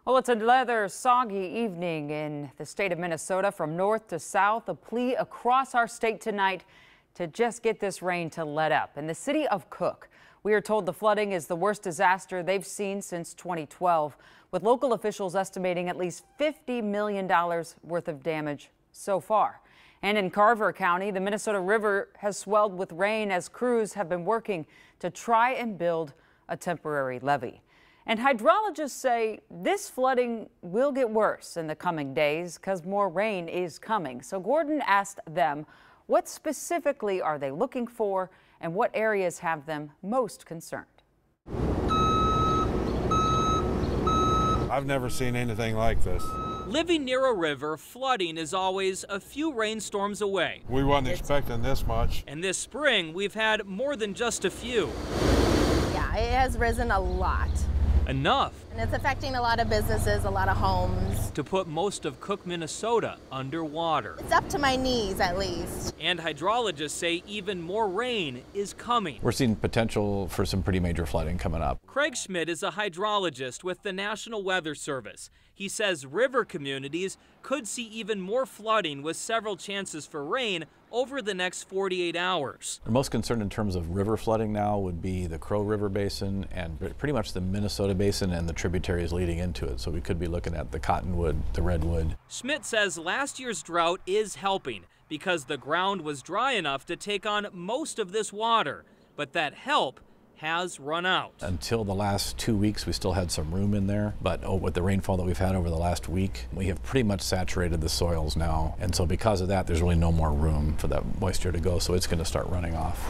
Well, it's another soggy evening in the state of Minnesota from north to south. A plea across our state tonight to just get this rain to let up. In the city of Cook, we are told the flooding is the worst disaster they've seen since 2012, with local officials estimating at least $50 million worth of damage so far. And in Carver County, the Minnesota River has swelled with rain as crews have been working to try and build a temporary levee. And hydrologists say this flooding will get worse in the coming days because more rain is coming. So Gordon asked them, what specifically are they looking for and what areas have them most concerned? I've never seen anything like this. Living near a river, flooding is always a few rainstorms away. We wasn't expecting this much. And this spring, we've had more than just a few. Yeah, it has risen a lot. Enough. And it's affecting a lot of businesses, a lot of homes. To put most of Cook, Minnesota underwater. It's up to my knees at least. And hydrologists say even more rain is coming. We're seeing potential for some pretty major flooding coming up. Craig Schmidt is a hydrologist with the National Weather Service. He says river communities could see even more flooding with several chances for rain over the next 48 hours. The most concerned in terms of river flooding now would be the Crow River Basin and pretty much the Minnesota Basin and the tributaries leading into it. So we could be looking at the Cottonwood, the Redwood. Schmidt says last year's drought is helping because the ground was dry enough to take on most of this water, but that help has run out. Until the last 2 weeks, we still had some room in there, but with the rainfall that we've had over the last week, we have pretty much saturated the soils now. And so because of that, there's really no more room for that moisture to go, so it's going to start running off.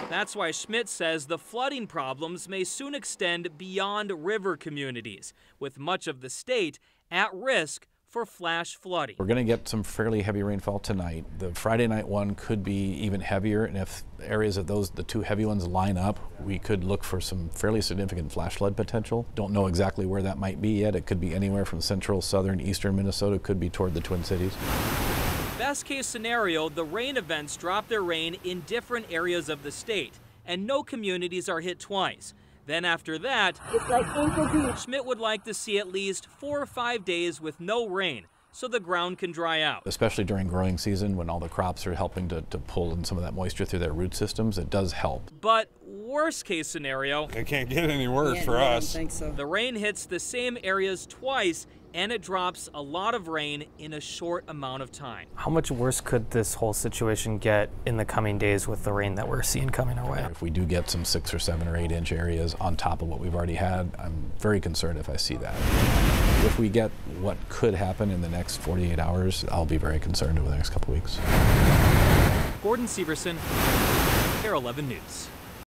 That's why Schmidt says the flooding problems may soon extend beyond river communities, with much of the state at risk for flash flooding. We're going to get some fairly heavy rainfall tonight. The Friday night one could be even heavier, and if areas of the two heavy ones line up, we could look for some fairly significant flash flood potential. Don't know exactly where that might be yet. It could be anywhere from central, southern, eastern Minnesota, could be toward the Twin Cities. Best case scenario, the rain events drop their rain in different areas of the state, and no communities are hit twice. Then after that, It's like ankle deep. Schmidt would like to see at least 4 or 5 days with no rain so the ground can dry out. Especially during growing season when all the crops are helping to pull in some of that moisture through their root systems, it does help. But worst case scenario, It can't get any worse for us. the rain hits the same areas twice and it drops a lot of rain in a short amount of time. How much worse could this whole situation get in the coming days with the rain that we're seeing coming our way? If we do get some 6 or 7 or 8 inch areas on top of what we've already had, I'm very concerned if I see that. If we get what could happen in the next 48 hours, I'll be very concerned over the next couple weeks. Gordon Severson, KARE 11 News.